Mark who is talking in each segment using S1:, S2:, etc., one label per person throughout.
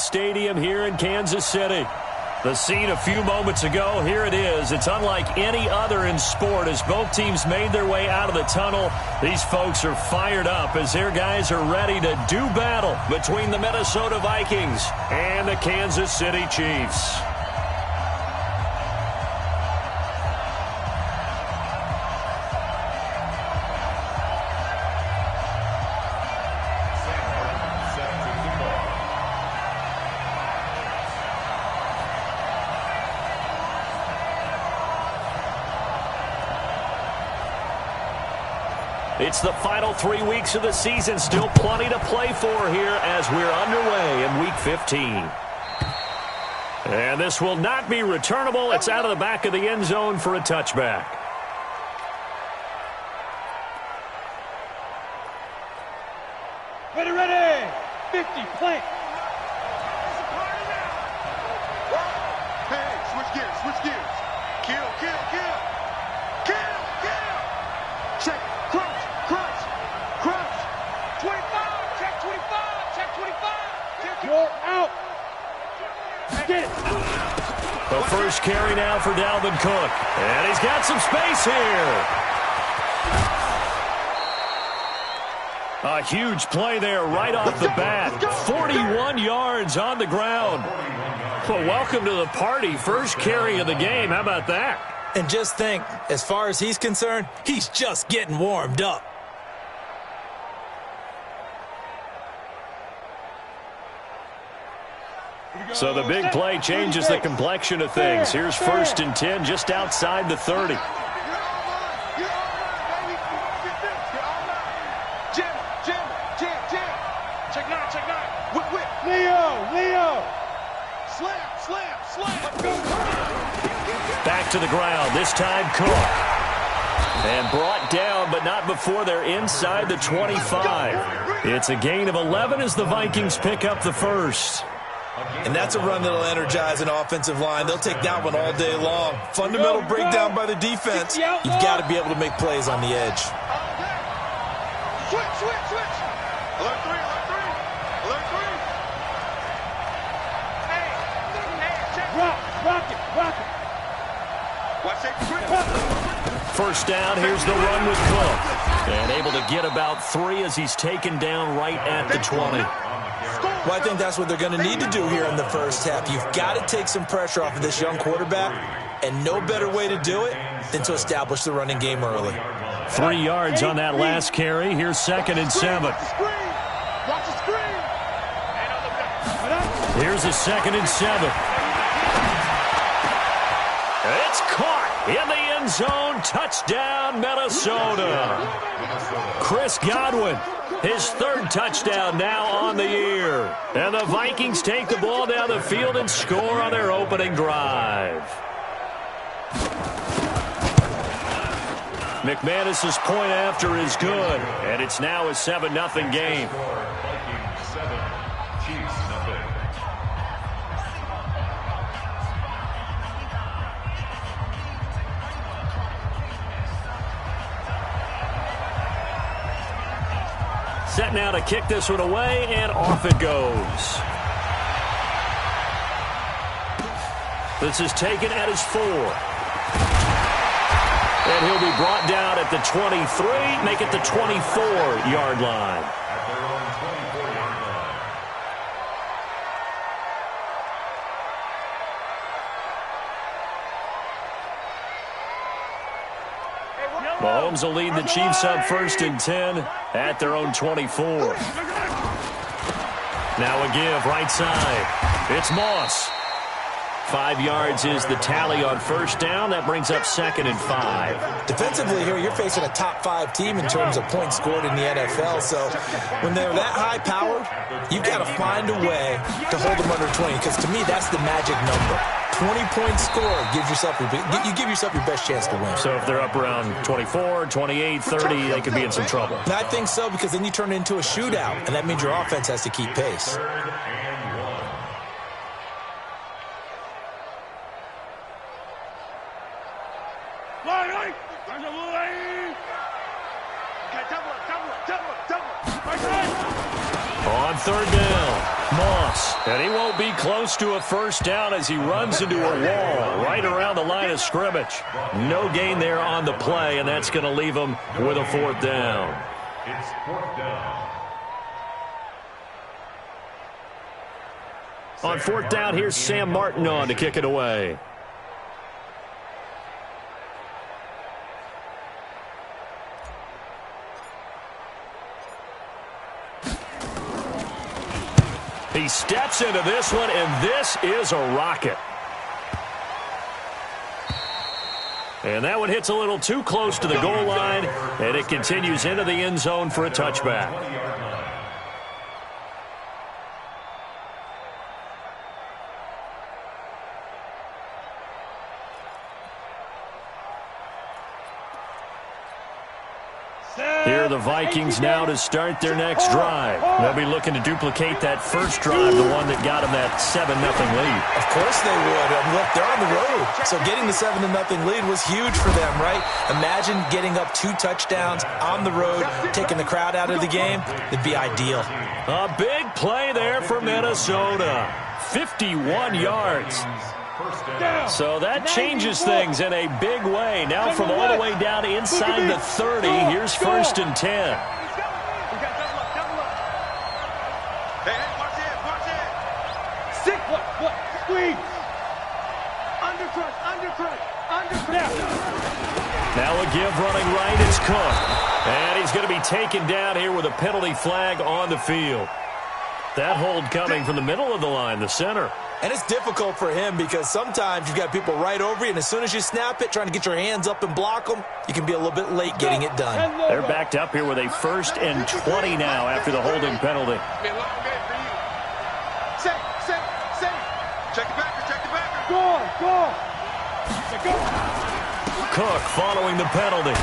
S1: Stadium here in Kansas City. The scene a few moments ago, here it is. It's unlike any other in sport as both teams made their way out of the tunnel. These folks are fired up as their guys are ready to do battle between the Minnesota Vikings and the Kansas City Chiefs. It's the final 3 weeks of the season. Still plenty to play for here as we're underway in Week 15. And this will not be returnable. It's out of the back of the end zone for a touchback.
S2: Ready. 50, plant.
S3: Hey, switch gears. Kill. Check, crouch.
S2: 25, check 25. You're out. Get it.
S1: The first carry now for Dalvin Cook. And he's got some space here. A huge play there right off the bat. 41 yards on the ground. Well, welcome to the party. First carry of the game. How about that?
S4: And just think, as far as he's concerned, he's just getting warmed up.
S1: So the big play changes the complexion of things. Here's 1st and 10 just outside the 30.
S3: Check nine. Whip.
S2: Leo.
S3: Slam.
S1: Back to the ground, this time Cook. And brought down, but not before they're inside the 25. It's a gain of 11 as the Vikings pick up the first.
S4: And that's a run that'll energize an offensive line. They'll take that one all day long. Fundamental breakdown by the defense. You've got to be able to make plays on the edge.
S3: Switch. Alert 3. Hey, check.
S2: Rock it.
S3: Watch that.
S1: First down, here's the run with Cook. And able to get about 3 as he's taken down right at the 20.
S4: Well, I think that's what they're going to need to do here in the first half. You've got to take some pressure off of this young quarterback, and no better way to do it than to establish the running game early.
S1: 3 yards on that last carry. Here's 2nd and 7.
S3: Watch the screen.
S1: Here's a 2nd and 7. It's caught in the end zone. Touchdown, Minnesota. Chris Godwin, his 3rd touchdown now on the year. And the Vikings take the ball down the field and score on their opening drive. McManus's point after is good, and it's now a 7-0 game. Set now to kick this one away, and off it goes. This is taken at his 4. And he'll be brought down at the 23, make it the 24-yard line. Mahomes will lead the Chiefs up 1st and 10 at their own 24. Now a give right side. It's Moss. 5 yards is the tally on first down. That brings up 2nd and 5.
S4: Defensively here, you're facing a top 5 team in terms of points scored in the NFL. So when they're that high-powered, you've got to find a way to hold them under 20. Because to me, that's the magic number. 20 points scored gives yourself you give yourself your best chance to win.
S1: So if they're up around 24, 28, 30, they could be in some trouble.
S4: And I think so, because then you turn it into a shootout, and that means your offense has to keep pace.
S1: On third down, Moss. And he won't be close to a first down as he runs into a wall right around the line of scrimmage. No gain there on the play, and that's going to leave him with a fourth down.
S5: It's fourth down.
S1: On fourth down, here's Sam Martin on to kick it away. He steps into this one, and this is a rocket. And that one hits a little too close to the goal line, and it continues into the end zone for a touchback. Here are the Vikings now to start their next drive. They'll be looking to duplicate that first drive, the one that got them that 7-0 lead.
S4: Of course they would. Look, they're on the road. So getting the 7-0 lead was huge for them, right? Imagine getting up 2 touchdowns on the road, taking the crowd out of the game. It'd be ideal.
S1: A big play there for Minnesota. 51 yards. So that changes things in a big way. Now from all the way down inside the 30, here's first and 10.
S3: Hey, watch it, watch it.
S2: Sick, what? Squeeze.
S3: Undercut.
S1: Now a give running right is Cook. And he's going to be taken down here with a penalty flag on the field. That hold coming from the middle of the line, the center.
S4: And it's difficult for him because sometimes you've got people right over you, and as soon as you snap it, trying to get your hands up and block them, you can be a little bit late getting it done.
S1: They're backed up here with a first and 20 now after the holding penalty.
S3: Be a long game for you. Safe. Check the backer.
S2: Go.
S1: Cook following the penalty.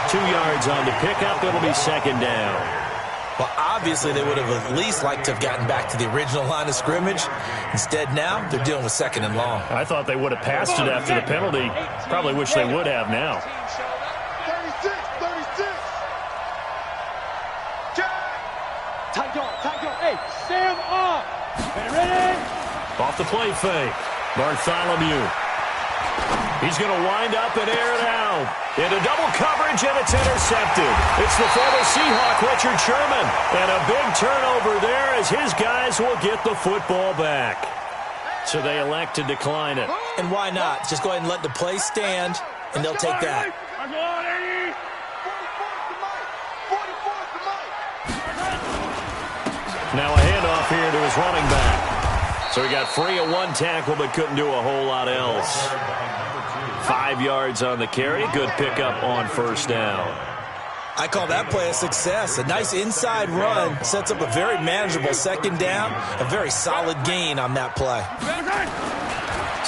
S1: 2 yards on the pickup. It'll be second down.
S4: Well, obviously, they would have at least liked to have gotten back to the original line of scrimmage. Instead, now, they're dealing with second and long.
S1: I thought they would have passed it after the penalty. Probably wish they would have now.
S3: 36.
S2: Tight on. Hey, stand up. Ready?
S1: Off the play fake. Bartholomew. He's going to wind up and air it out. Into double coverage, and it's intercepted. It's the former Seahawk, Richard Sherman. And a big turnover there as his guys will get the football back. So they elect to decline it.
S4: And why not? Just go ahead and let the play stand, and they'll take that.
S1: Now a handoff here to his running back. So he got free of one tackle but couldn't do a whole lot else. 5 yards on the carry. Good pickup on first down.
S4: I call that play a success. A nice inside run sets up a very manageable second down. A very solid gain on that play.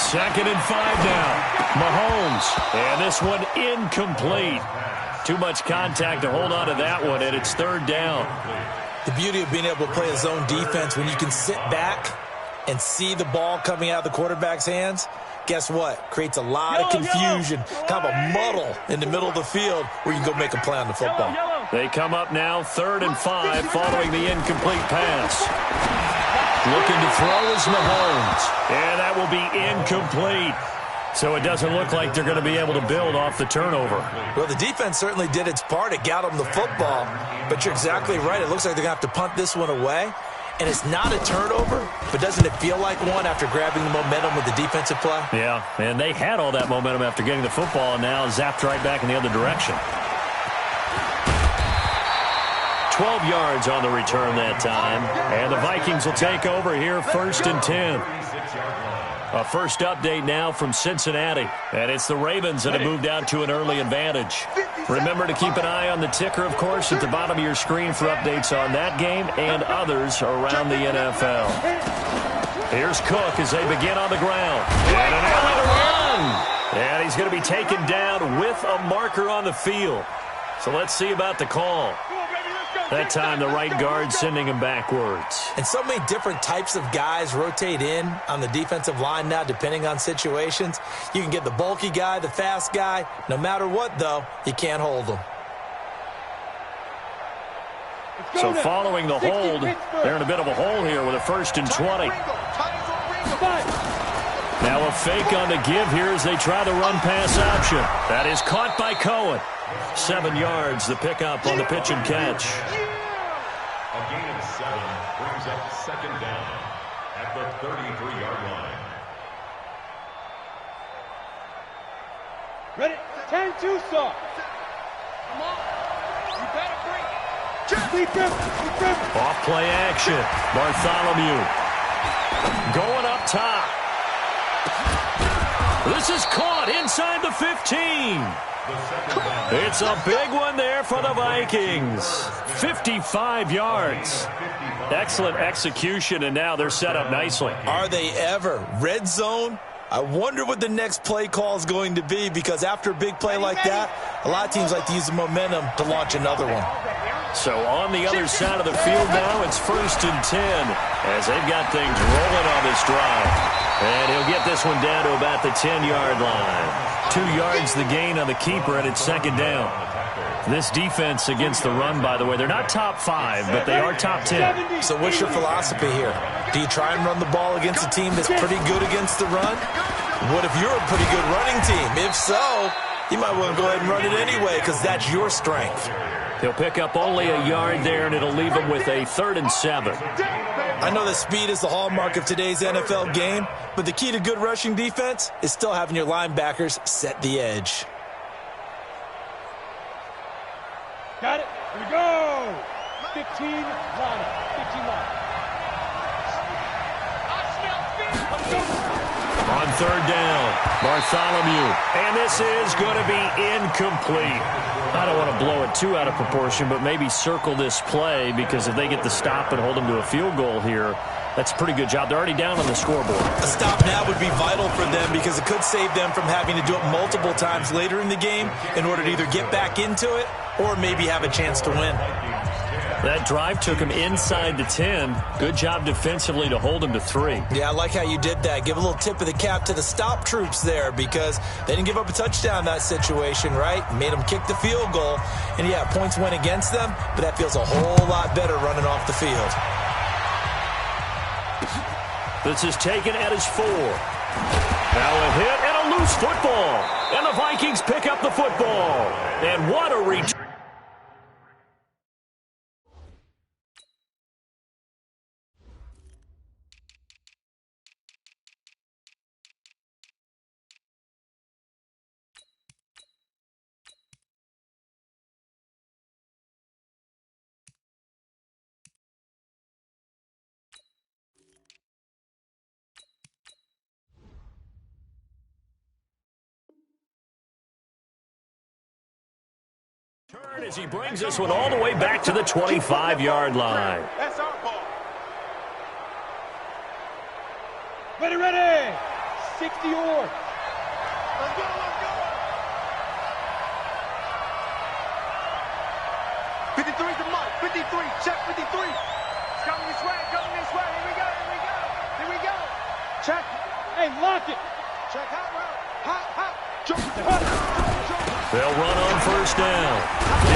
S1: 2nd and 5 now. Mahomes. And this one incomplete. Too much contact to hold on to that one, and it's third down.
S4: The beauty of being able to play a zone defense when you can sit back and see the ball coming out of the quarterback's hands, guess what? Creates a lot of confusion, kind of a muddle in the middle of the field where you can go make a play on the football.
S1: They come up now 3rd and 5 following the incomplete pass. Looking to throw is Mahomes. And that will be incomplete. So it doesn't look like they're going to be able to build off the turnover.
S4: Well, the defense certainly did its part. It got them the football. But you're exactly right. It looks like they're going to have to punt this one away. And it's not a turnover, but doesn't it feel like one after grabbing the momentum with the defensive play?
S1: Yeah, and they had all that momentum after getting the football and now zapped right back in the other direction. 12 yards on the return that time. And the Vikings will take over here 1st and 10. A first update now from Cincinnati. And it's the Ravens that have moved out to an early advantage. Remember to keep an eye on the ticker, of course, at the bottom of your screen for updates on that game and others around the NFL. Here's Cook as they begin on the ground. And an alley run. And he's going to be taken down with a marker on the field. So let's see about the call. That time, the right guard sending him backwards.
S4: And so many different types of guys rotate in on the defensive line now, depending on situations. You can get the bulky guy, the fast guy. No matter what, though, you can't hold them.
S1: So following the hold, they're in a bit of a hole here with a 1st and 20. Now a fake on the give here as they try the run-pass option. That is caught by Cohen. 7 yards, the pickup on the pitch and catch.
S5: A gain of 7 brings up 2nd down at the 33-yard line.
S2: Ready? 10-2, sir. Come on. You better bring it.
S1: Off play action. Bartholomew going up top. This is caught inside the 15. It's a big one there for the Vikings. 55 yards. Excellent execution, and now they're set up nicely.
S4: Are they ever? Red zone? I wonder what the next play call is going to be, because after a big play like that, a lot of teams like to use the momentum to launch another one.
S1: So on the other side of the field now, it's 1st and 10 as they've got things rolling on this drive. And he'll get this one down to about the 10-yard line. 2 yards the gain on the keeper, and it's 2nd down. This defense against the run, by the way, they're not top 5, but they are top 10.
S4: So what's your philosophy here? Do you try and run the ball against a team that's pretty good against the run? What if you're a pretty good running team? If so, you might want to go ahead and run it anyway, because that's your strength.
S1: He'll pick up only a yard there, and it'll leave him with a 3rd and 7.
S4: I know that speed is the hallmark of today's NFL game, but the key to good rushing defense is still having your linebackers set the edge.
S2: Got it. Here we go. 15 line. 15 line.
S1: On 3rd down, Bartholomew. And this is going to be incomplete. I don't want to blow it too out of proportion, but maybe circle this play, because if they get the stop and hold them to a field goal here, that's a pretty good job. They're already down on the scoreboard.
S4: A stop now would be vital for them, because it could save them from having to do it multiple times later in the game in order to either get back into it or maybe have a chance to win.
S1: That drive took him inside the 10. Good job defensively to hold him to 3.
S4: Yeah, I like how you did that. Give a little tip of the cap to the stop troops there, because they didn't give up a touchdown in that situation, right? Made them kick the field goal. And, yeah, points went against them, but that feels a whole lot better running off the field.
S1: This is taken at his 4. Now a hit and a loose football. And the Vikings pick up the football. And what a return. As he brings this one all the way back to the 25-yard line.
S3: That's our ball.
S2: Ready, ready. 60 yards.
S3: Let's go, let's go. 53's the mark. 53. Check 53. It's coming this way. Coming this way. Here we go. Here we go. Here we go. Check.
S2: Hey, lock it.
S3: Check. Hot route. Hot, hot. Jump.
S1: They'll run on 1st down.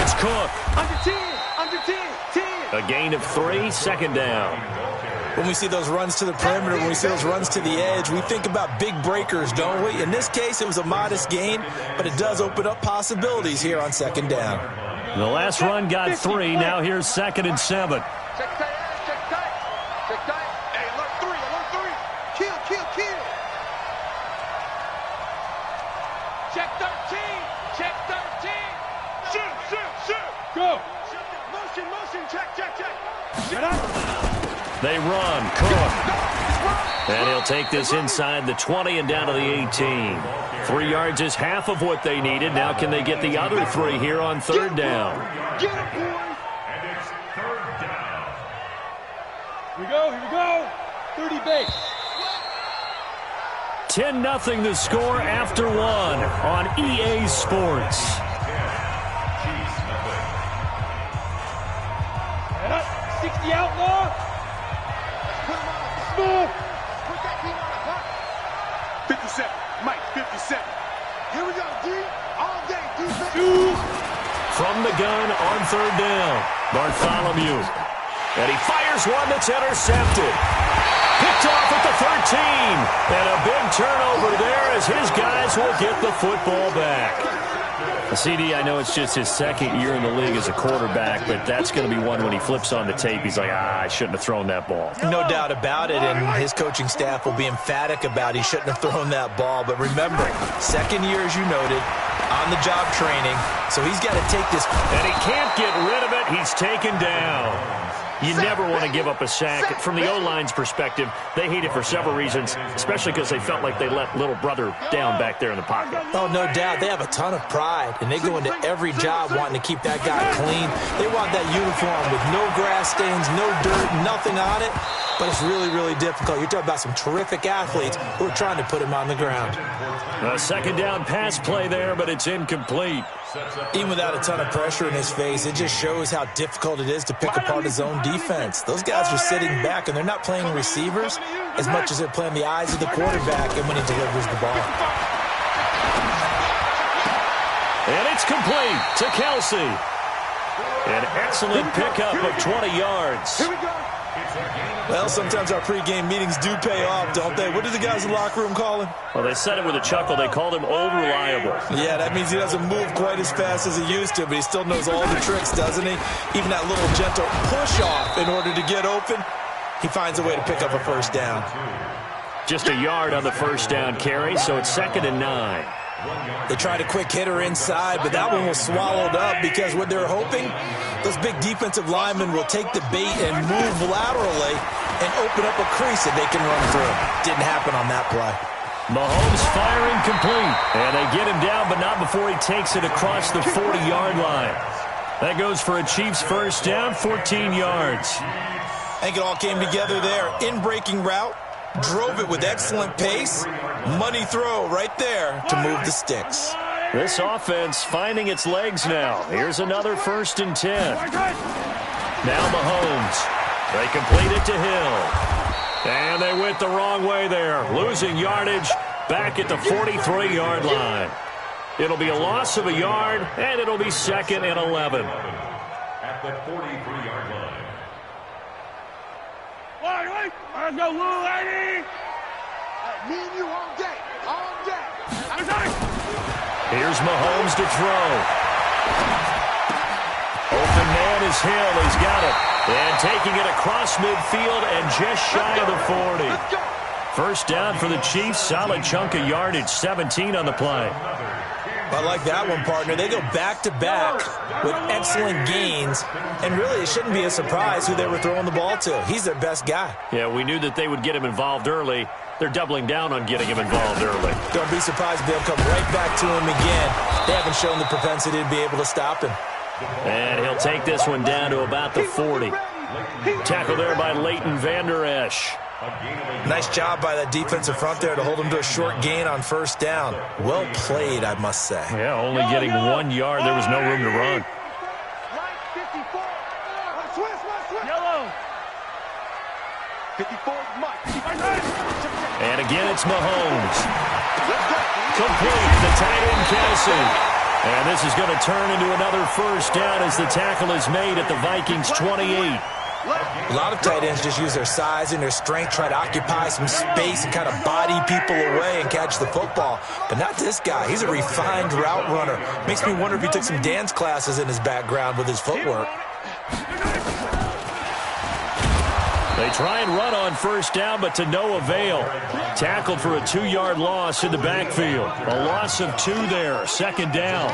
S1: It's Cook.
S3: Under 10. Under 10. 10.
S1: A gain of 3, 2nd down.
S4: When we see those runs to the perimeter, when we see those runs to the edge, we think about big breakers, don't we? In this case, it was a modest gain, but it does open up possibilities here on 2nd down.
S1: The last run got 3. Now here's 2nd and 7.
S3: Check tight. Check tight. Check tight. Hey, alert 3. Alert 3. Kill, kill, kill. Check 13. Check 13. Shoot, shoot, shoot.
S2: Go.
S3: Motion, motion. Check, check, check.
S2: Get up.
S1: They run. Cook. And he'll take this inside the 20 and down to the 18. 3 yards is half of what they needed. Now can they get the other 3 here on 3rd down?
S3: Get it, boys.
S5: And it's 3rd down.
S2: Here we go. Here we go. 30 base.
S1: 10-0 the score after 1 on EA Sports.
S2: Head up. 60 outlaw.
S3: Put him on.
S2: Smooth.
S3: Put that team on the clock. 57. Mike, 57. Here we go, D. All day, defense.
S2: Two.
S1: From the gun on 3rd down. Bartholomew. And he fires one that's intercepted. Picked off at the 13. And a big turnover there as his guys will get the football back. CD, I know it's just his second year in the league as a quarterback, but that's going to be one when he flips on the tape. He's like, I shouldn't have thrown that ball.
S4: No doubt about it, and his coaching staff will be emphatic about he shouldn't have thrown that ball. But remember, second year, as you noted, on-the-job training, so he's got to take this.
S1: And he can't get rid of it. He's taken down. You never want to give up a sack. From the O-line's perspective, they hate it for several reasons, especially because they felt like they let little brother down back there in the pocket.
S4: Oh, no doubt. They have a ton of pride, and they go into every job wanting to keep that guy clean. They want that uniform with no grass stains, no dirt, nothing on it. But it's really, really difficult. You're talking about some terrific athletes who are trying to put him on the ground.
S1: A second down pass play there, but it's incomplete.
S4: Even without a ton of pressure in his face, it just shows how difficult it is to pick apart his own defense. Those guys are sitting back, and they're not playing receivers as much as they're playing the eyes of the quarterback and when he delivers the ball.
S1: And it's complete to Kelsey. An excellent pickup of 20 yards.
S4: Well, sometimes our pregame meetings do pay off, don't they? What do the guys in the locker room call him?
S1: Well, they said it with a chuckle. They called him old reliable.
S4: Yeah, that means he doesn't move quite as fast as he used to, but he still knows all the tricks, doesn't he? Even that little gentle push-off in order to get open, he finds a way to pick up a first down.
S1: Just a yard on the first down carry, so it's 2nd and 9.
S4: They tried a quick hitter inside, but that one was swallowed up because what they're hoping, those big defensive linemen will take the bait and move laterally and open up a crease that they can run through. Didn't happen on that play.
S1: Mahomes firing complete, and they get him down, but not before he takes it across the 40-yard line. That goes for a Chiefs first down, 14 yards.
S4: I think it all came together there. In-breaking route. Drove it with excellent pace. Money throw right there to move the sticks.
S1: This offense finding its legs now. Here's another 1st and 10. Now Mahomes. They complete it to Hill. And they went the wrong way there. Losing yardage back at the 43-yard line. It'll be a loss of a yard, and it'll be 2nd and 11.
S5: At the 43-yard line.
S2: Let's go, little lady!
S3: Me and you all day. All day.
S1: Here's Mahomes to throw. Open man is Hill. He's got it. And taking it across midfield and just shy of the 40. First down for the Chiefs. Solid chunk of yardage. 17 on the play.
S4: I like that one, partner. They go back-to-back with excellent gains, and really it shouldn't be a surprise who they were throwing the ball to. He's their best guy.
S1: Yeah, we knew that they would get him involved early. They're doubling down on getting him involved early.
S4: Don't be surprised if they'll come right back to him again. They haven't shown the propensity to be able to stop him.
S1: And he'll take this one down to about the 40. Tackle there by Leighton Vander Esch.
S4: Nice job by that defensive front there to hold him to a short gain on first down. Well played, I must say.
S1: Yeah, only getting 1 yard. There was no room to run.
S3: Right 54.
S2: Yellow.
S3: 54 is Mike.
S1: And again, it's Mahomes. Complete. The tight end, Kelsey. And this is going to turn into another first down as the tackle is made at the Vikings 28.
S4: A lot of tight ends just use their size and their strength, try to occupy some space and kind of body people away and catch the football. But not this guy. He's a refined route runner. Makes me wonder if he took some dance classes in his background with his footwork.
S1: They try and run on first down, but to no avail. Tackled for a 2-yard loss in the backfield. A loss of 2 there, 2nd down.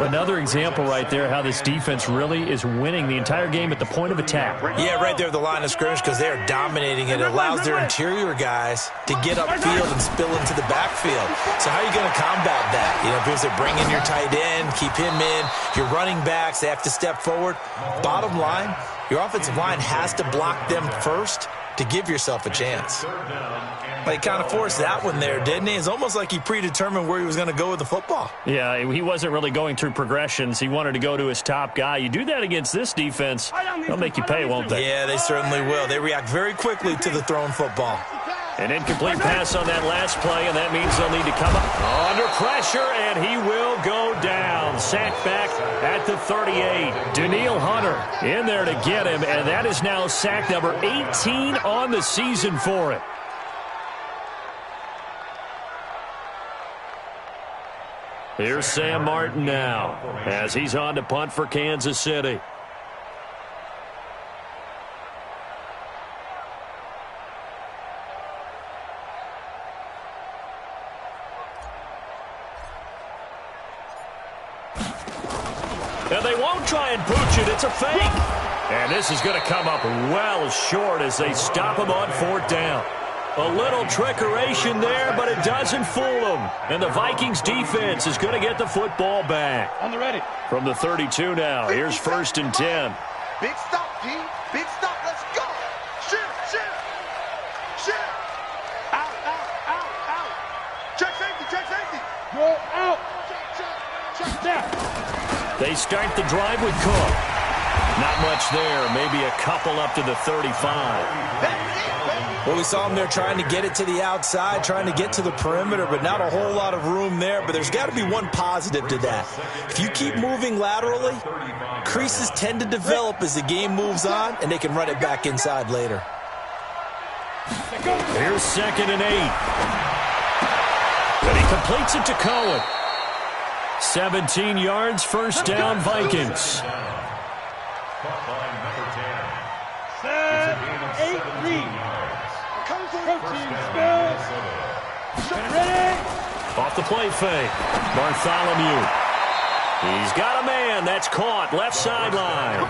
S1: Another example right there how this defense really is winning the entire game at the point of attack.
S4: Yeah, right there at the line of scrimmage because they are dominating it. It allows their interior guys to get upfield and spill into the backfield. So how are you going to combat that? You know, because they bring in your tight end, keep him in. Your running backs, they have to step forward. Bottom line, your offensive line has to block them first to give yourself a chance. But he kind of forced that one there, didn't he? It's almost like he predetermined where he was going to go with the football.
S1: Yeah, he wasn't really going through progressions. He wanted to go to his top guy. You do that against this defense, they'll make you pay, won't they?
S4: Yeah, they certainly will. They react very quickly to the thrown football.
S1: An incomplete pass on that last play, and that means they'll need to come up under pressure, and he will go down. Sacked back at the 38. Danielle Hunter in there to get him, and that is now sack number 18 on the season for him. Here's Sam Martin now as he's on to punt for Kansas City. And they won't try and pooch it. It's a fake. And this is going to come up well short as they stop him on 4th down. A little trickeration there, but it doesn't fool them. And the Vikings defense is going to get the football back.
S2: On the ready.
S1: From the 32 now, here's 1st and 10.
S3: Big stop, D. Big stop. Let's go. Shoot, shoot. Shoot. Out, out, out, out. Check safety, check safety.
S2: Go out. Check that.
S1: They start the drive with Cook. Not much there. Maybe a couple up to the 35.
S4: Well, we saw him there trying to get it to the outside, trying to get to the perimeter, but not a whole lot of room there. But there's got to be one positive to that. If you keep moving laterally, creases tend to develop as the game moves on, and they can run it back inside later.
S1: Here's 2nd and 8. And he completes it to Cohen. 17 yards, 1st down, Vikings.
S2: 7-8-3. Protein spell. And ready.
S1: Off the play fake. Bartholomew. He's got a man. That's caught. Left sideline.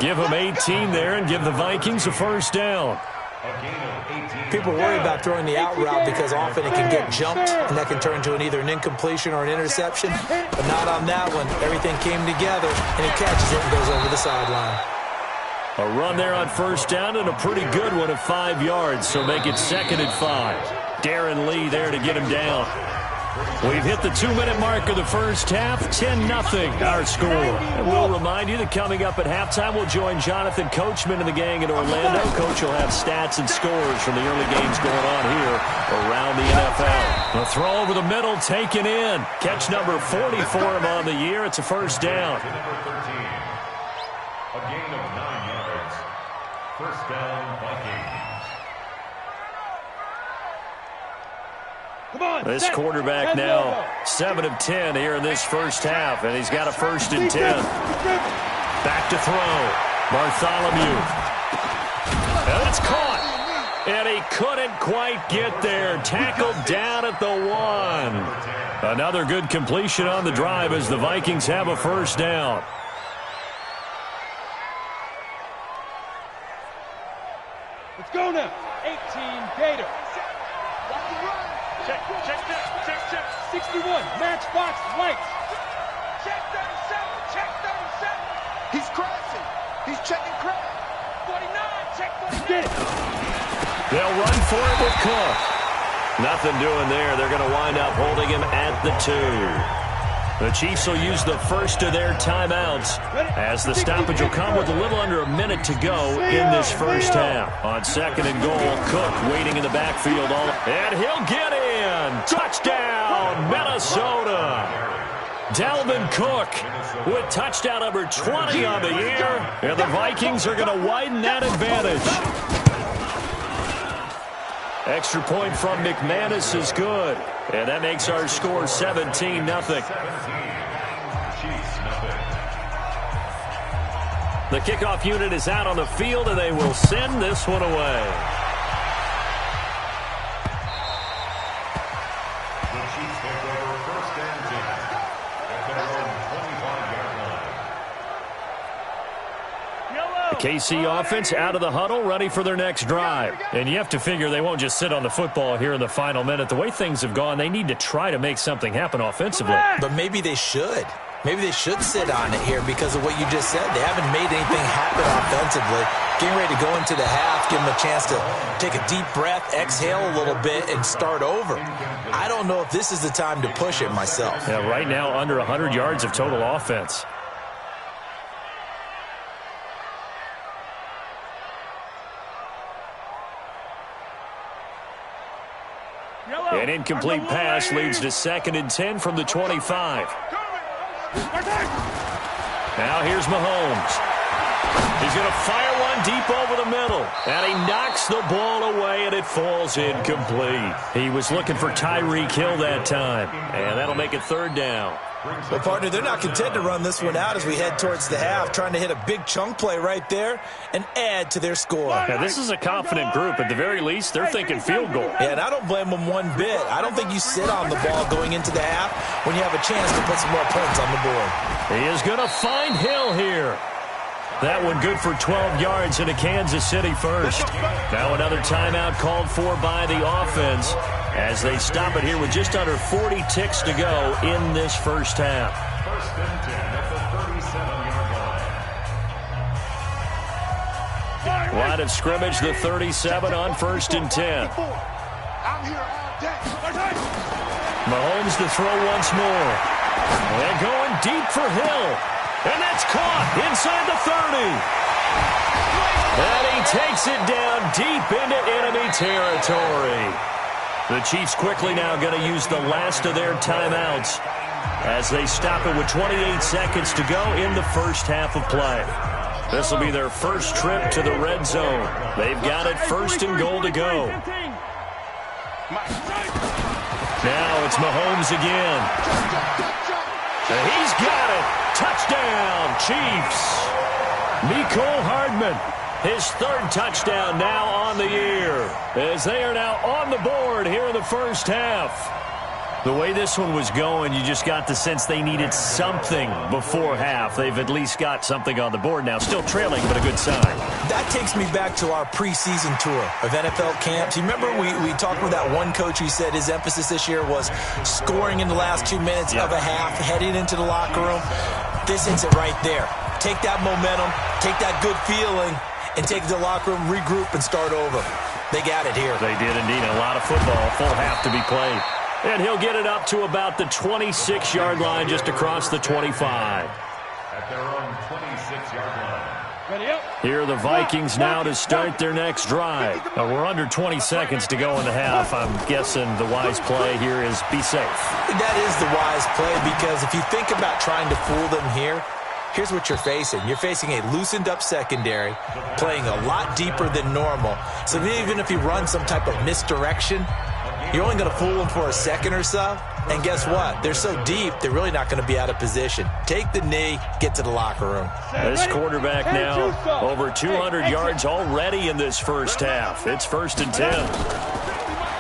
S1: Give him 18 there and give the Vikings a 1st down.
S4: People worry about throwing the out route because often it can get jumped, and that can turn into either an incompletion or an interception. But not on that one. Everything came together, and he catches it and goes over the sideline.
S1: A run there on 1st down and a pretty good one at 5 yards, so make it 2nd and 5. Darren Lee there to get him down. We've hit the 2-minute mark of the first half. 10-0 our score. And we'll remind you that coming up at halftime, we'll join Jonathan Coachman and the gang in Orlando. Coach will have stats and scores from the early games going on here around the NFL. A throw over the middle taken in. Catch number 40 for him on the year. It's a 1st down.
S5: A gain of 9 yards. 1st down, Vikings.
S2: Come on.
S1: This quarterback now 7 of 10 here in this first half, and he's got a 1st and 10. Back to throw. Bartholomew. And it's caught. And he couldn't quite get there. Tackled down at the 1. Another good completion on the drive as the Vikings have a 1st down.
S2: Let's go now. 18 Gator.
S3: Check, check that, check.
S2: 61 Matchbox Lights.
S3: Check 37, check 37. He's crashing. He's checking crash. 49, check 49.
S2: Get it.
S1: They'll run for it with Cook. Nothing doing there. They're going to wind up holding him at the 2. The Chiefs will use the first of their timeouts as the stoppage will come with a little under a minute to go in this first half. On 2nd and goal, Cook waiting in the backfield. And he'll get in. Touchdown, Minnesota. Dalvin Cook with touchdown number 20 on the year. And the Vikings are going to widen that advantage. Extra point from McManus is good. And that makes our score 17-0. The kickoff unit is out on the field, and they will send this one away.
S5: The Chiefs take over 1st and 10 at their own 25-yard line.
S1: The KC offense out of the huddle, ready for their next drive. And you have to figure they won't just sit on the football here in the final minute. The way things have gone, they need to try to make something happen offensively.
S4: But maybe they should. Maybe they should sit on it here because of what you just said. They haven't made anything happen offensively. Getting ready to go into the half, give them a chance to take a deep breath, exhale a little bit, and start over. I don't know if this is the time to push it myself.
S1: Yeah, right now under 100 yards of total offense. An incomplete pass leads to 2nd and 10 from the 25. Now here's Mahomes. He's going to fire one deep over the middle. And he knocks the ball away, and it falls incomplete. He was looking for Tyreek Hill that time. And that'll make it 3rd down.
S4: Well, partner, they're not content to run this one out as we head towards the half, trying to hit a big chunk play right there and add to their score.
S1: Yeah, this is a confident group. At the very least, they're thinking field goal.
S4: Yeah, and I don't blame them one bit. I don't think you sit on the ball going into the half when you have a chance to put some more points on the board.
S1: He is going to find Hill here. That one good for 12 yards into Kansas City first. Now another timeout called for by the offense as they stop it here with just under 40 ticks to go in this first half.
S5: 1st and 10 at the 37-yard line.
S1: Line of scrimmage, the 37 on 1st and 10.
S3: I'm here all day.
S1: Mahomes to throw once more. And going deep for Hill. And that's caught inside the 30. And he takes it down deep into enemy territory. The Chiefs quickly now going to use the last of their timeouts as they stop it with 28 seconds to go in the first half of play. This will be their first trip to the red zone. They've got it 1st and goal to go. Now it's Mahomes again. And he's got it. Touchdown, Chiefs. Mecole Hardman, his 3rd touchdown now on the year, as they are now on the board here in the first half. The way this one was going, you just got the sense they needed something before half. They've at least got something on the board now. Still trailing, but a good sign.
S4: That takes me back to our preseason tour of NFL camps. You remember we talked with that one coach who said his emphasis this year was scoring in the last 2 minutes of a half, heading into the locker room. This hits it right there. Take that momentum, take that good feeling, and take it to the locker room, regroup, and start over. They got it here.
S1: They did indeed. A lot of football, full half to be played. And he'll get it up to about the 26-yard line, just across the 25.
S5: At their own 26-yard line.
S2: Ready up.
S1: Here are the Vikings now to start their next drive. We're under 20 seconds to go in the half. I'm guessing the wise play here is be safe.
S4: That is the wise play, because if you think about trying to fool them here, here's what you're facing. You're facing a loosened-up secondary, playing a lot deeper than normal. So even if you run some type of misdirection, you're only going to fool them for a second or so. And guess what? They're so deep, they're really not going to be out of position. Take the knee, get to the locker room.
S1: This quarterback now over 200 yards already in this first half. It's 1st and 10.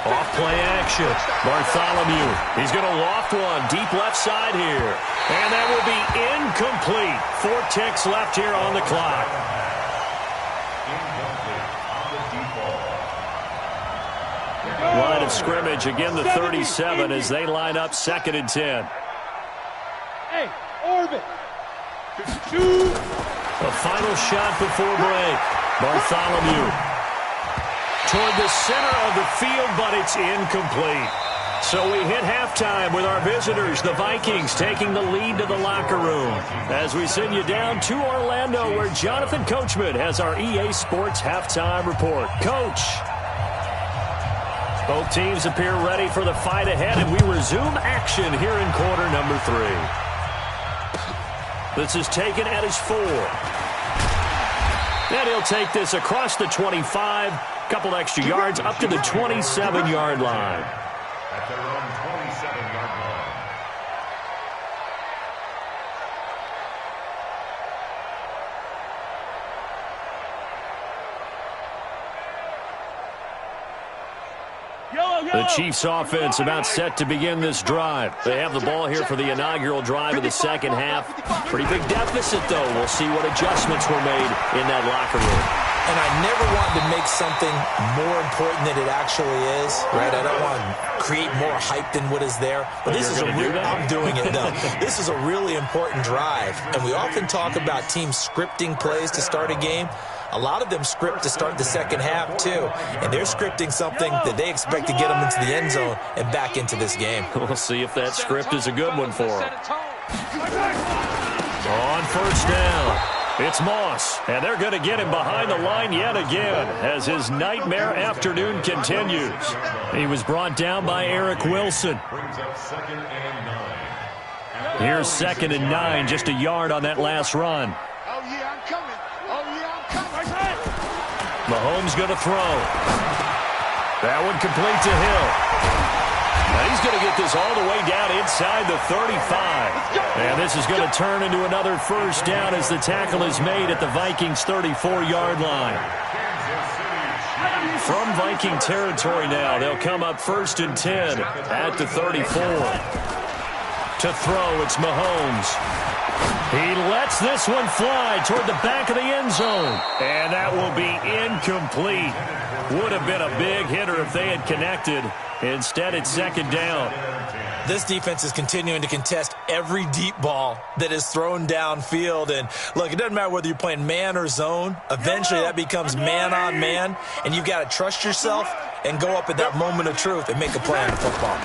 S1: Off play action. Bartholomew. He's going to loft one deep left side here. And that will be incomplete. 4 ticks left here on the clock. Line of scrimmage, again the 37 as they line up 2nd and 10.
S2: Hey, orbit. 2.
S1: A final shot before break. Bartholomew toward the center of the field, but it's incomplete. So we hit halftime with our visitors, the Vikings, taking the lead to the locker room. As we send you down to Orlando, where Jonathan Coachman has our EA Sports halftime report. Coach. Both teams appear ready for the fight ahead, and we resume action here in quarter number 3. This is taken at his 4. And he'll take this across the 25, couple extra yards, up to the 27-yard line.
S5: At their own 27-yard line.
S1: The Chiefs offense about set to begin this drive. They have the ball here for the inaugural drive of the second half. Pretty big deficit, though. We'll see what adjustments were made in that locker room.
S4: And I never want to make something more important than it actually is, right? I don't want to create more hype than what is there. But this is I'm doing it, though. This is a really important drive. And we often talk about teams scripting plays to start a game. A lot of them script to start the second half, too. And they're scripting something that they expect to get them into the end zone and back into this game.
S1: We'll see if that script is a good one for them. On first down. It's Moss, and they're going to get him behind the line yet again as his nightmare afternoon continues. He was brought down by Eric Wilson. Here's 2nd and 9, just a yard on that last run.
S3: Oh, yeah, I'm coming. Oh, yeah, I'm coming.
S1: Mahomes going to throw. That one complete to Hill. Now he's going to get this all the way down inside the 35. And this is going to turn into another first down as the tackle is made at the Vikings 34-yard line. From Viking territory now, they'll come up 1st and 10 at the 34. To throw, it's Mahomes. He lets this one fly toward the back of the end zone. And that will be incomplete. Would have been a big hitter if they had connected. Instead, it's 2nd down.
S4: This defense is continuing to contest every deep ball that is thrown downfield. And, look, it doesn't matter whether you're playing man or zone. Eventually, that becomes man-on-man, and you've got to trust yourself and go up at that moment of truth and make a play on the football.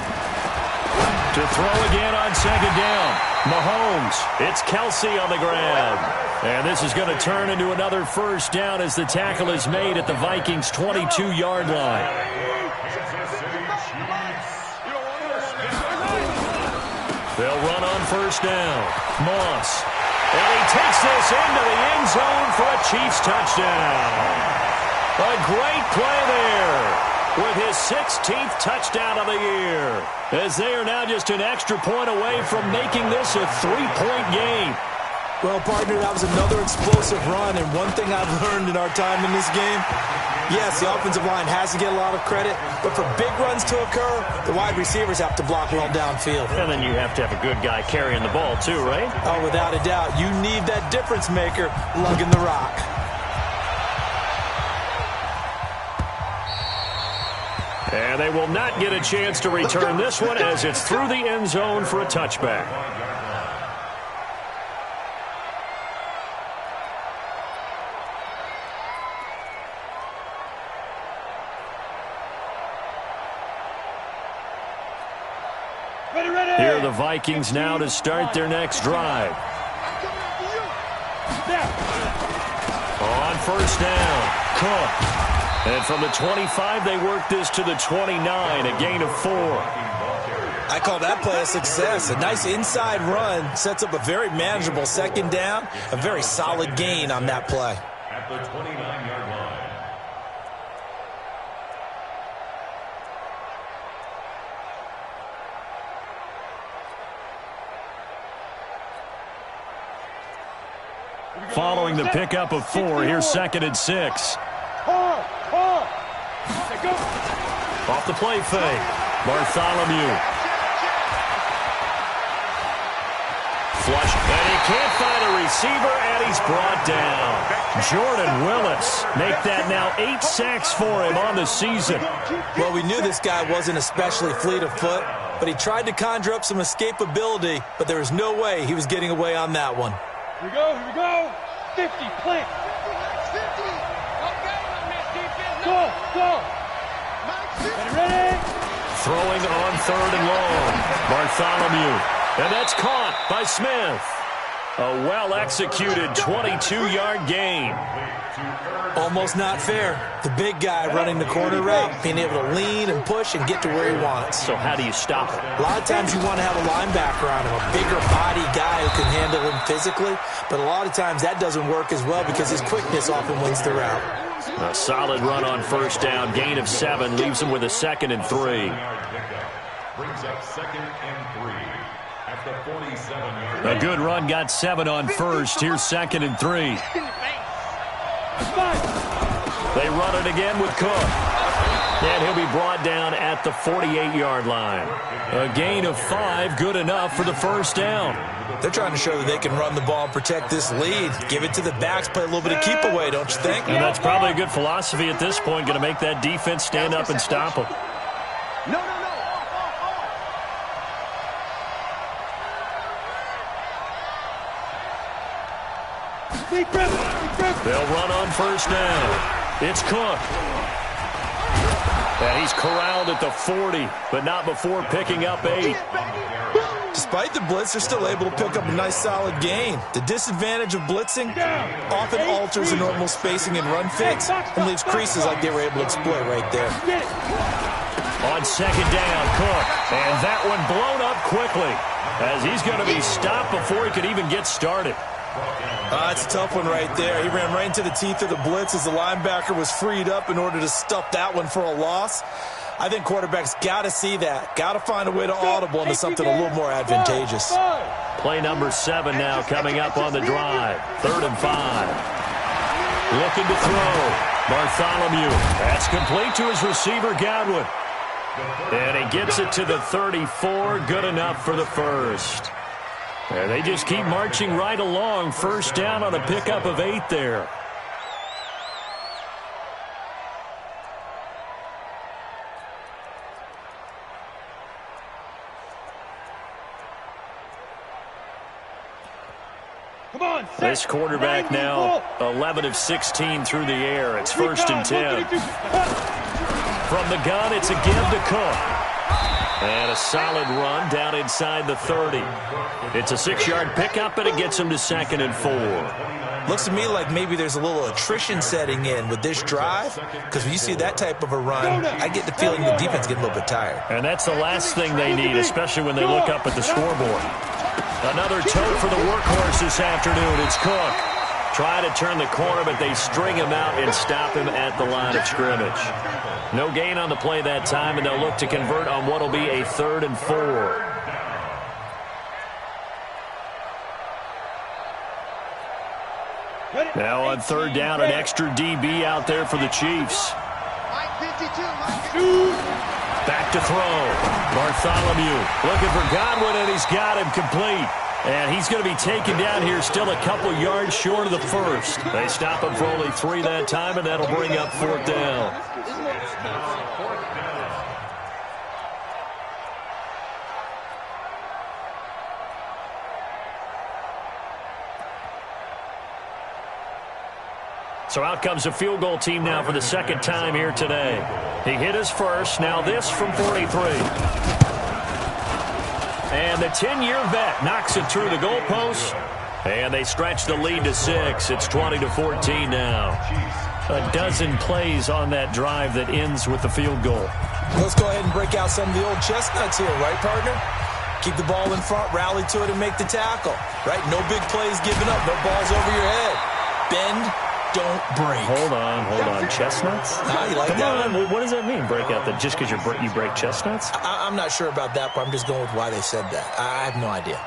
S1: To throw again on 2nd down. Mahomes. It's Kelsey on the grab. And this is going to turn into another first down as the tackle is made at the Vikings 22-yard line. They'll run on 1st down. Moss. And he takes this into the end zone for a Chiefs touchdown. A great play there with his 16th touchdown of the year, as they are now just an extra point away from making this a 3-point game.
S4: Well, partner, that was another explosive run, and one thing I've learned in our time in this game, yes, the offensive line has to get a lot of credit, but for big runs to occur, the wide receivers have to block well downfield.
S1: And then you have to have a good guy carrying the ball too, right?
S4: Oh, without a doubt. You need that difference maker lugging the rock.
S1: And they will not get a chance to return this one as it's through the end zone for a touchback. Here are the Vikings now to start their next drive. On 1st down, Cook. And from the 25, they work this to the 29, a gain of 4.
S4: I call that play a success. A nice inside run sets up a very manageable 2nd down, a very solid gain on that play.
S5: At the 29-yard line.
S1: Following the pickup of 4, here's 2nd and 6. Off the play fake. Bartholomew. Flush. And he can't find a receiver, and he's brought down. Jordan Willis make that now 8 sacks for him on the season.
S4: Well, we knew this guy wasn't especially fleet of foot, but he tried to conjure up some escapability, but there was no way he was getting away on that one.
S2: Here we go. 50, plant.
S3: 50.
S2: Go. Ready.
S1: Throwing on 3rd and long. Bartholomew. And that's caught by Smith. A well-executed 22-yard gain.
S4: Almost not fair. The big guy running the corner route, being able to lean and push and get to where he wants.
S1: So how do you stop it?
S4: A lot of times you want to have a linebacker on him, a bigger body guy who can handle him physically, but a lot of times that doesn't work as well because his quickness often wins the route.
S1: A solid run on 1st down, gain of 7, leaves him with a 2nd and 3.
S5: Brings up 2nd and 3 at the 47-yard line.
S1: A good run got 7 on 1st. Here's 2nd and 3. They run it again with Cook. And he'll be brought down at the 48-yard line. A gain of 5, good enough for the 1st down.
S4: They're trying to show that they can run the ball and protect this lead. Give it to the backs, play a little bit of keep away, don't you think?
S1: And that's probably a good philosophy at this point, going to make that defense stand up and stop them.
S3: No.
S1: They'll run on 1st down. It's Cook. And he's corralled at the 40, but not before picking up 8.
S4: Despite the blitz, they're still able to pick up a nice, solid gain. The disadvantage of blitzing often alters the normal spacing and run fits and leaves creases like they were able to exploit right there.
S1: On second down, Cook. And that one blown up quickly as he's going to be stopped before he could even get started.
S4: It's a tough one right there. He ran right into the teeth of the blitz as the linebacker was freed up in order to stuff that one for a loss. I think quarterbacks got to see that. Got to find a way to audible into something a little more advantageous.
S1: Play number 7 now coming up on the drive. 3rd and 5. Looking to throw. Bartholomew. That's complete to his receiver, Godwin. And he gets it to the 34. Good enough for the first. And they just keep marching right along. First down on a pickup of 8 there. This quarterback now 11 of 16 through the air. It's 1st and 10. From the gun, it's a give to Cook. And a solid run down inside the 30. It's a 6-yard pickup, and it gets him to 2nd and 4.
S4: Looks to me like maybe there's a little attrition setting in with this drive, because when you see that type of a run, I get the feeling the defense gets a little bit tired.
S1: And that's the last thing they need, especially when they look up at the scoreboard. Another toe for the workhorse this afternoon. It's Cook. Try to turn the corner, but they string him out and stop him at the line of scrimmage. No gain on the play that time, and they'll look to convert on what will be a 3rd and 4. Now on 3rd down, an extra DB out there for the Chiefs. Back to throw. Bartholomew looking for Godwin, and he's got him complete. And he's going to be taken down here still a couple yards short of the first. They stop him for only 3 that time, and that'll bring up 4th down. So out comes a field goal team now for the 2nd time here today. He hit his first. Now this from 43. And the 10-year vet knocks it through the goalpost. And they stretch the lead to 6. It's 20-14 now. A dozen plays on that drive that ends with the field goal.
S4: Let's go ahead and break out some of the old chestnuts here, right, partner? Keep the ball in front, rally to it, and make the tackle. Right? No big plays given up. No balls over your head. Bend. Don't break.
S1: Hold on. Chestnuts?
S4: You like that?
S1: Come on. What does that mean, break out? That just because you break chestnuts?
S4: I'm not sure about that, but I'm just going with why they said that. I have no idea.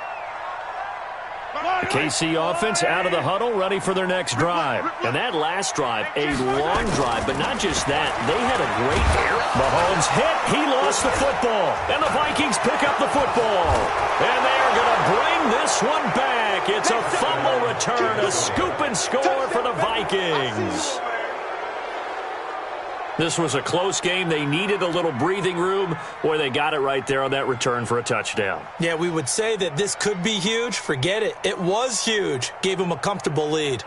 S1: The KC offense out of the huddle, ready for their next drive. And that last drive, a long drive, but not just that. They had a great air. Mahomes hit. He lost the football. And the Vikings pick up the football. And they're going to bring this one back. It's a fumble return, a scoop and score for the Vikings. This was a close game. They needed a little breathing room. Boy, they got it right there on that return for a touchdown.
S4: Yeah, we would say that this could be huge. Forget it. It was huge. Gave them a comfortable lead.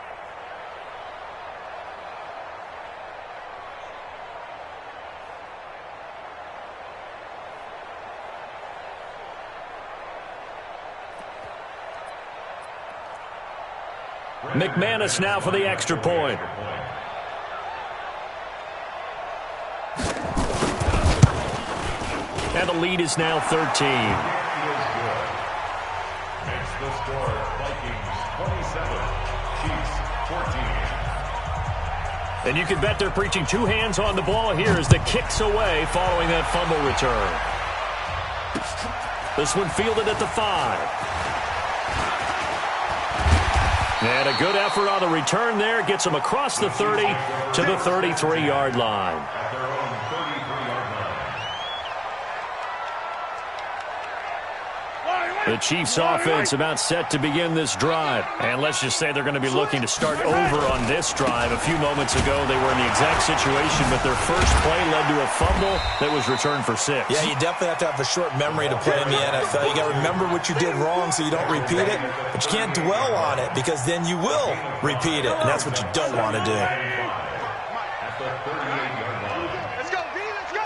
S1: McManus now for the extra point. And the lead is now 13.
S5: Makes the score Vikings 27, Chiefs 14.
S1: And you can bet they're preaching 2 hands on the ball here as the kick's away following that fumble return. This one fielded at the 5. And a good effort on the return there. Gets them across the 30 to the 33-yard line.
S5: At their own 33-yard line.
S1: The Chiefs offense about set to begin this drive. And let's just say they're going to be looking to start over on this drive. A few moments ago, they were in the exact situation, but their first play led to a fumble that was returned for 6.
S4: Yeah, you definitely have to have a short memory to play in the NFL. You got to remember what you did wrong so you don't repeat it, but you can't dwell on it because then you will repeat it, and that's what you don't want to do.
S5: At the 38-yard line.
S3: Let's go, D, let's go.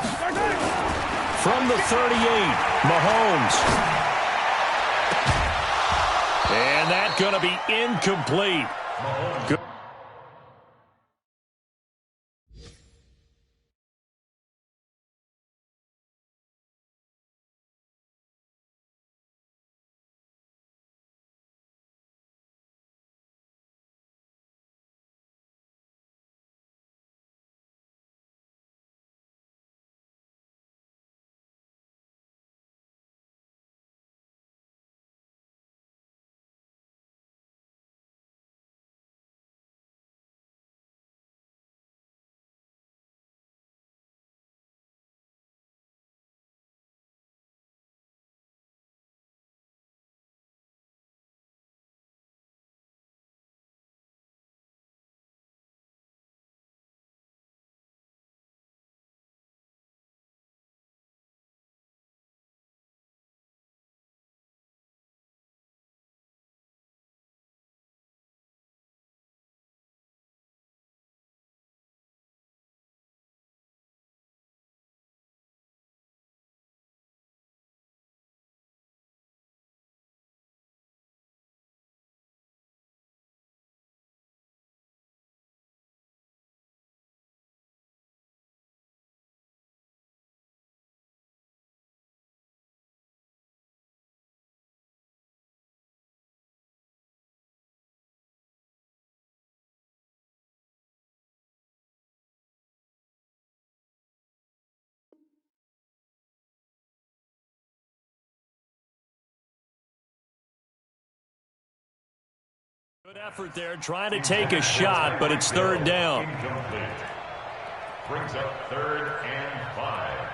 S1: From the 38, Mahomes. And that's going to be incomplete. Good. Good effort there, trying to take a shot, but it's third down.
S5: Brings up 3rd and 5.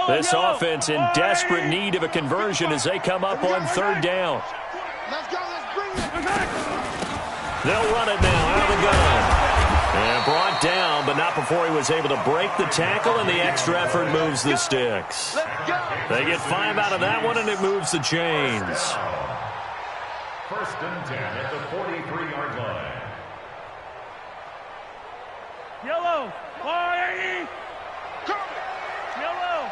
S1: This offense in desperate need of a conversion as they come up on third down.
S3: Let's go, let's bring it.
S1: They'll run it now out of the gun. And brought down, but not before he was able to break the tackle, and the extra effort moves the sticks. They get 5 out of that one, and it moves the chains.
S5: 1st and 10 at the 43-yard line.
S2: Yellow. Fire. Yellow.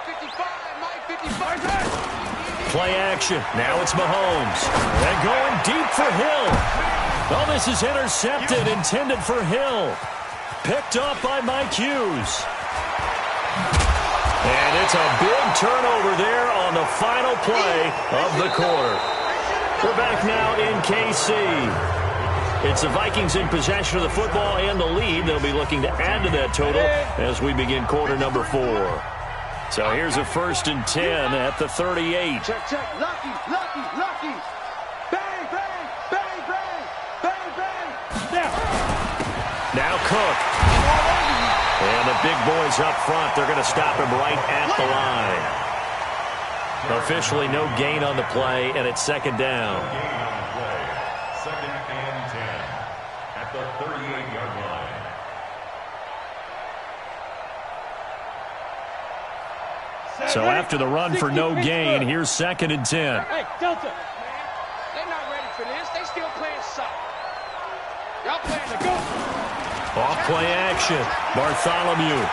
S3: 55, Mike, 55.
S1: Play action. Now it's Mahomes. And going deep for Hill. Oh, this is intercepted, intended for Hill. Picked up by Mike Hughes. And it's a big turnover there on the final play of the quarter. We're back now in KC. It's the Vikings in possession of the football and the lead. They'll be looking to add to that total as we begin quarter number 4. So here's a 1st and 10 at the 38.
S3: Check, check. Lucky, lucky, lucky. Bang, bang, bang, bang, bang, bang.
S1: Now Cook. And the big boys up front, they're going to stop him right at the line. Officially no gain on the play, and it's 2nd down.
S5: Gain on the play. 2nd and 10 at the 38-yard line.
S1: So after the run for no gain, here's 2nd and 10.
S2: Hey, Delta.
S6: Man, they're not ready for this. They still playing soft. Y'all playing the go.
S1: Off play action. Bartholomew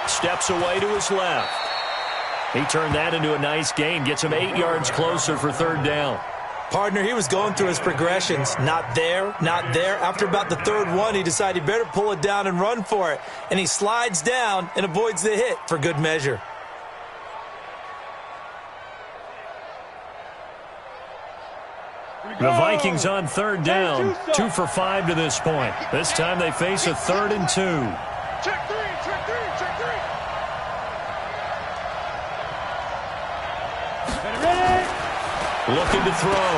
S1: steps away to his left. He turned that into a nice gain. Gets him 8 yards closer for 3rd down.
S4: Partner, he was going through his progressions. Not there, not there. After about the 3rd one, he decided he better pull it down and run for it. And he slides down and avoids the hit for good measure.
S1: The Vikings on 3rd down. 2 for 5 to this point. This time they face a 3rd and 2.
S3: Check 3, check 3, check 3.
S1: Looking to throw.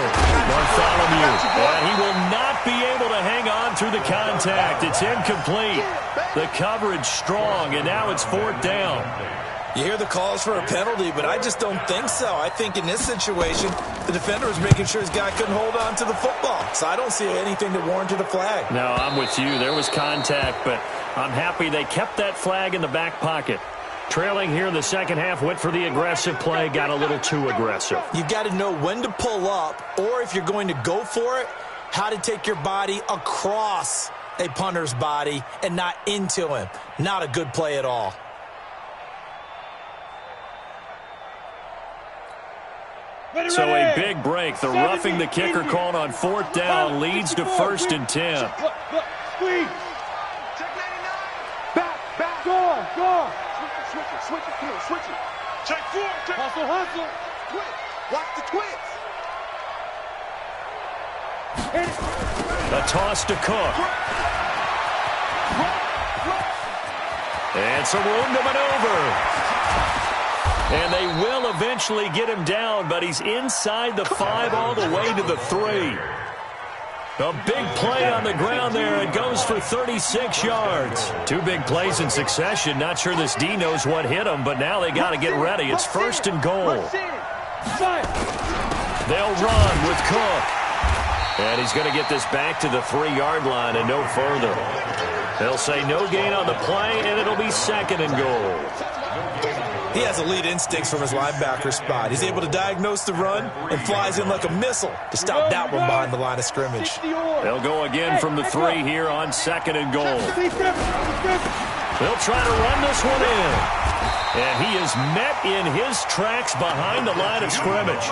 S1: Bartholomew. And he will not be able to hang on through the contact. It's incomplete. The coverage strong, and now it's 4th down.
S4: You hear the calls for a penalty, but I just don't think so. I think in this situation, the defender was making sure his guy couldn't hold on to the football. So I don't see anything that warranted a flag.
S1: No, I'm with you. There was contact, but I'm happy they kept that flag in the back pocket. Trailing here in the second half, went for the aggressive play, got a little too aggressive.
S4: You've got to know when to pull up, or if you're going to go for it, how to take your body across a punter's body and not into him. Not a good play at all.
S1: So a big break. The roughing the kicker called on 4th down leads to 1st and 10.
S2: Squeeze.
S3: Check 99. Back.
S2: Go.
S3: Switch it. Come on, switch it. Check 4. Check.
S2: Hustle.
S3: Twitch. Watch the twitch.
S2: Hit it.
S1: A toss to Cook. And some room to maneuver. And they will eventually get him down, but he's inside the 5 all the way to the 3. A big play on the ground there. It goes for 36 yards. 2 big plays in succession. Not sure this D knows what hit him, but now they got to get ready. It's 1st and goal. They'll run with Cook. And he's going to get this back to the 3-yard line and no further. They'll say no gain on the play, and it'll be 2nd and goal.
S4: He has elite instincts from his linebacker spot. He's able to diagnose the run and flies in like a missile to stop that one behind the line of scrimmage.
S1: They'll go again from the 3 here on 2nd and goal. They'll try to run this one in. And he is met in his tracks behind the line of scrimmage.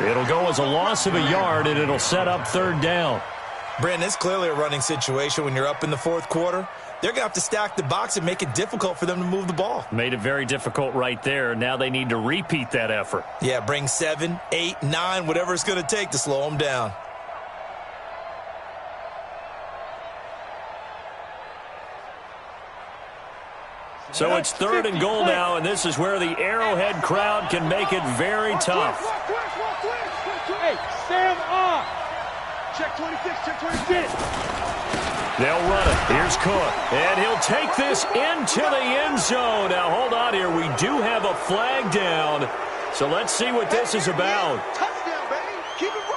S1: It'll go as a loss of a yard, and it'll set up 3rd down.
S4: Brandon, it's clearly a running situation when you're up in the 4th quarter. They're going to have to stack the box and make it difficult for them to move the ball.
S1: Made it very difficult right there. Now they need to repeat that effort.
S4: Yeah, bring 7, 8, 9, whatever it's going to take to slow them down.
S1: So it's 3rd and goal now, and this is where the Arrowhead crowd can make it very tough.
S2: Hey, stand up.
S3: Check 26. Check 26.
S1: They'll run it. Here's Cook. And he'll take this into the end zone. Now, hold on here. We do have a flag down. So let's see what this is about.
S3: Touchdown, baby. Keep it rolling.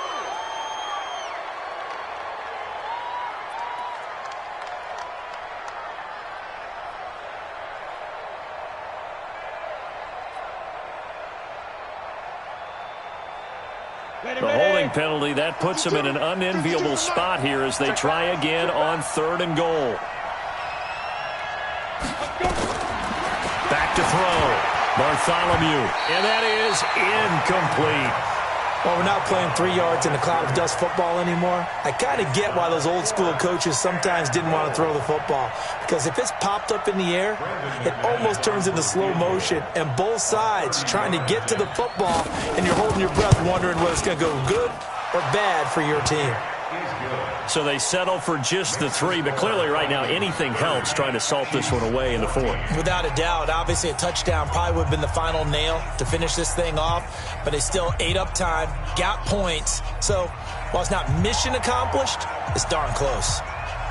S1: The holding penalty, that puts them in an unenviable spot here as they try again on 3rd and goal. Back to throw. Bartholomew. And that is incomplete.
S4: Well, we're not playing 3 yards in a cloud of dust football anymore. I kind of get why those old school coaches sometimes didn't want to throw the football. Because if it's popped up in the air, it almost turns into slow motion. And both sides trying to get to the football, and you're holding your breath wondering whether it's going to go good or bad for your team.
S1: So they settle for just the 3, but clearly right now anything helps trying to salt this one away in the 4th.
S4: Without a doubt, obviously a touchdown probably would have been the final nail to finish this thing off, but they still ate up time, got points. So while it's not mission accomplished, it's darn close.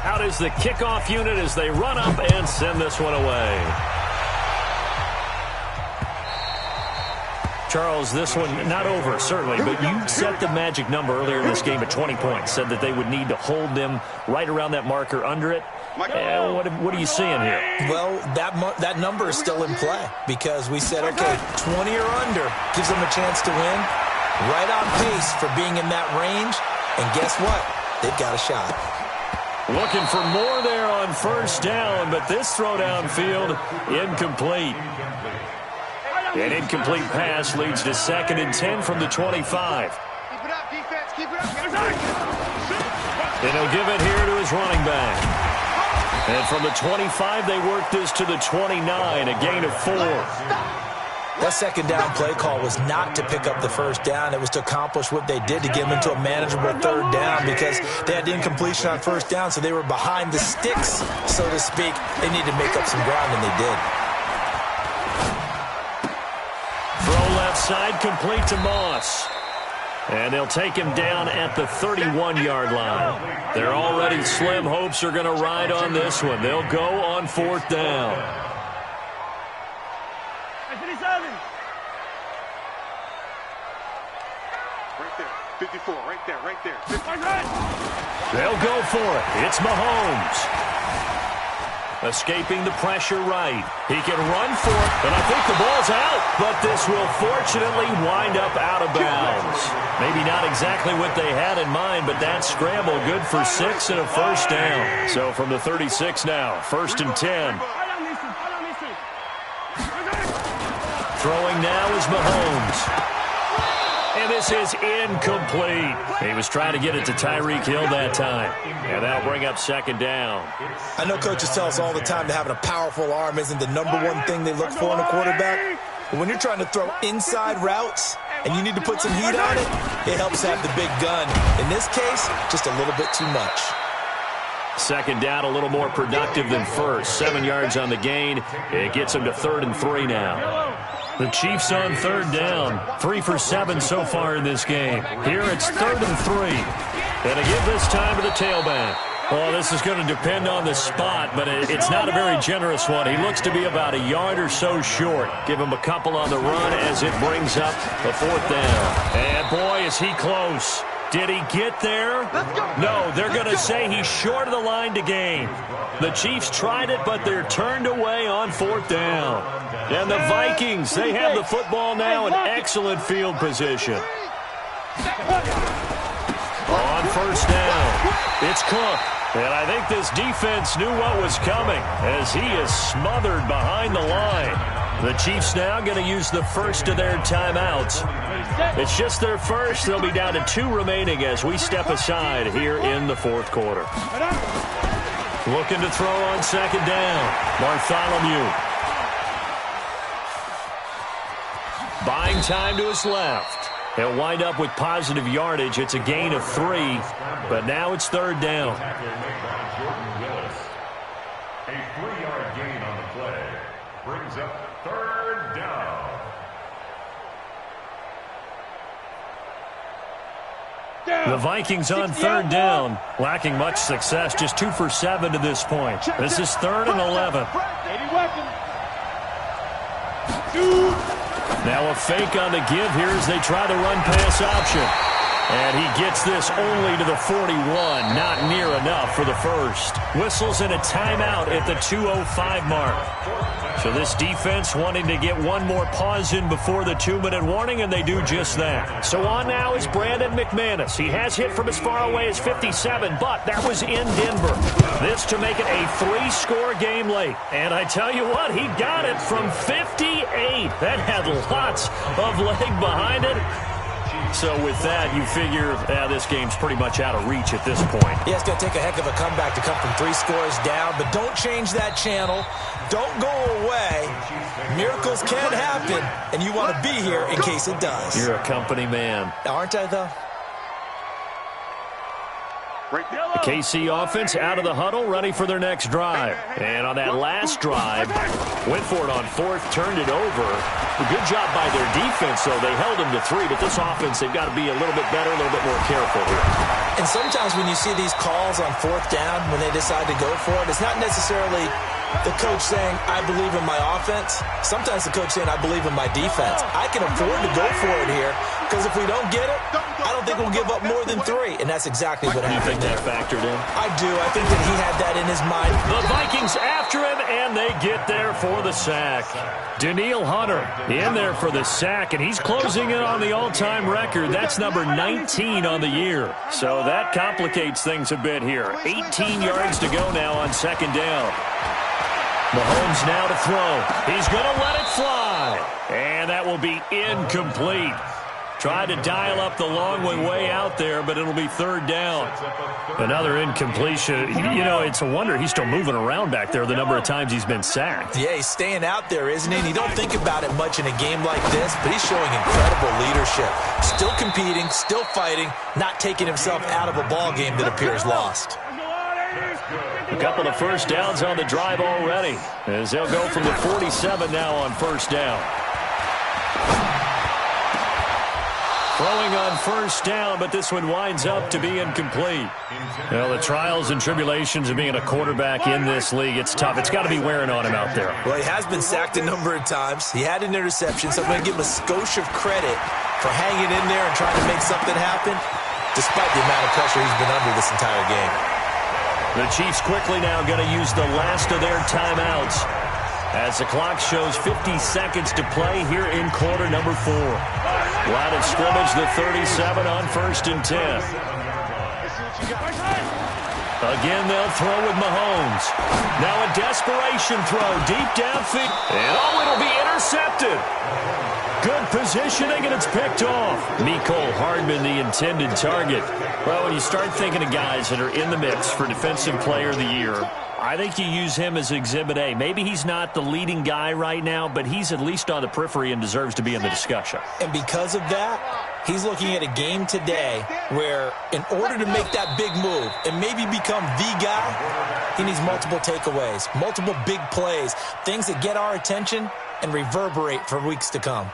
S1: Out is the kickoff unit as they run up and send this one away. Charles, this one not over, certainly, but you set the magic number earlier in this game at 20 points, said that they would need to hold them right around that marker under it. What are you seeing here?
S4: Well, that number is still in play because we said, okay, 20 or under gives them a chance to win. Right on pace for being in that range, and guess what? They've got a shot.
S1: Looking for more there on 1st down, but this throw downfield, incomplete. An incomplete pass leads to 2nd and 10 from the 25.
S3: Keep it up, defense. Keep it up.
S1: And he'll give it here to his running back. And from the 25, they work this to the 29, a gain of 4.
S4: That 2nd down play call was not to pick up the 1st down. It was to accomplish what they did to get them into a manageable 3rd down because they had the incompletion on 1st down, so they were behind the sticks, so to speak. They needed to make up some ground, and they did.
S1: Throw left side, complete to Moss. And they'll take him down at the 31-yard line. Their already slim hopes are going to ride on this one. They'll go on 4th down.
S3: Right there. 54. Right there. 54.
S1: They'll go for it. It's Mahomes. escaping the pressure right. He can run for it, and I think the ball's out, but this will fortunately wind up out of bounds. Maybe not exactly what they had in mind, but that scramble good for 6 and a first down. So from the 36 now, 1st and 10. Throwing now is Mahomes. And this is incomplete. He was trying to get it to Tyreek Hill that time. And that'll bring up 2nd down.
S4: I know coaches tell us all the time that having a powerful arm isn't the number one thing they look for in a quarterback. But when you're trying to throw inside routes and you need to put some heat on it, it helps have the big gun. In this case, just a little bit too much.
S1: 2nd down, a little more productive than first. 7 yards on the gain. It gets him to 3rd and 3 now. The Chiefs on 3rd down. 3 for 7 so far in this game. Here it's 3rd and 3. And again this time to the tailback. Well, this is going to depend on the spot, but it's not a very generous one. He looks to be about a yard or so short. Give him a couple on the run as it brings up the 4th down. And boy, is he close. Did he get there? No, they're going to say he's short of the line to gain. The Chiefs tried it, but they're turned away on 4th down. And the Vikings, they have the football now in excellent field position. On 1st down, it's Cook. And I think this defense knew what was coming as he is smothered behind the line. The Chiefs now going to use the first of their timeouts. It's just their first. They'll be down to 2 remaining as we step aside here in the 4th quarter. Looking to throw on 2nd down. Bartholomew. Buying time to his left. He'll wind up with positive yardage. It's a gain of 3, but now it's 3rd down.
S5: A 3-yard gain on the play brings up 3rd down.
S1: The Vikings on 3rd down, lacking much success, just 2 for 7 to this point. This is 3rd and 11. Now a fake on the give here as they try the run-pass option. And he gets this only to the 41, not near enough for the first. Whistles in a timeout at the 2:05 mark. So this defense wanting to get one more pause in before the 2-minute warning, and they do just that. So on now is Brandon McManus. He has hit from as far away as 57, but that was in Denver. This to make it a 3-score game late. And I tell you what, he got it from 58. That had lots of leg behind it. So with that, you figure this game's pretty much out of reach at this point.
S4: Yeah, it's going to take a heck of a comeback to come from 3 scores down, but don't change that channel. Don't go away. Miracles can happen, and you want to be here in case it does.
S1: You're a company man.
S4: Aren't I, though?
S1: The KC offense out of the huddle, ready for their next drive. And on that last drive, went for it on 4th, turned it over. A good job by their defense, though. They held them to 3, but this offense, they've got to be a little bit better, a little bit more careful here.
S4: And sometimes when you see these calls on 4th down, when they decide to go for it, it's not necessarily the coach saying, I believe in my offense. Sometimes the coach saying, I believe in my defense. I can afford to go for it here, because if we don't get it, I don't think we'll give up more than 3. And that's exactly what happened there.
S1: You think that factored in?
S4: I do. I think that he had that in his mind.
S1: The Vikings after him, and they get there for the sack. Danielle Hunter in there for the sack, and he's closing in on the all-time record. That's number 19 on the year. So that complicates things a bit here. 18 yards to go now on 2nd down. Mahomes now to throw. He's going to let it fly. And that will be incomplete. Tried to dial up the long one way out there, but it'll be 3rd down. Another incompletion. You know, it's a wonder he's still moving around back there the number of times he's been sacked.
S4: Yeah, he's staying out there, isn't he? And you don't think about it much in a game like this, but he's showing incredible leadership. Still competing, still fighting, not taking himself out of a ball game that appears lost.
S1: A couple of first downs on the drive already, as they'll go from the 47 now on 1st down. Throwing on 1st down, but this one winds up to be incomplete. Well, the trials and tribulations of being a quarterback in this league, it's tough. It's got to be wearing on him out there.
S4: Well, he has been sacked a number of times. He had an interception, so I'm going to give him a skosh of credit for hanging in there and trying to make something happen, despite the amount of pressure he's been under this entire game.
S1: The Chiefs quickly now going to use the last of their timeouts as the clock shows 50 seconds to play here in quarter number 4. Line of scrimmage, the 37 on 1st and 10. Again, they'll throw with Mahomes. Now a desperation throw deep downfield. And it'll be intercepted. Good positioning, and it's picked off. Mecole Hardman, the intended target. Well, when you start thinking of guys that are in the mix for Defensive Player of the Year, I think you use him as Exhibit A. Maybe he's not the leading guy right now, but he's at least on the periphery and deserves to be in the discussion.
S4: And because of that, he's looking at a game today where in order to make that big move and maybe become the guy, he needs multiple takeaways, multiple big plays, things that get our attention and reverberate for weeks to come.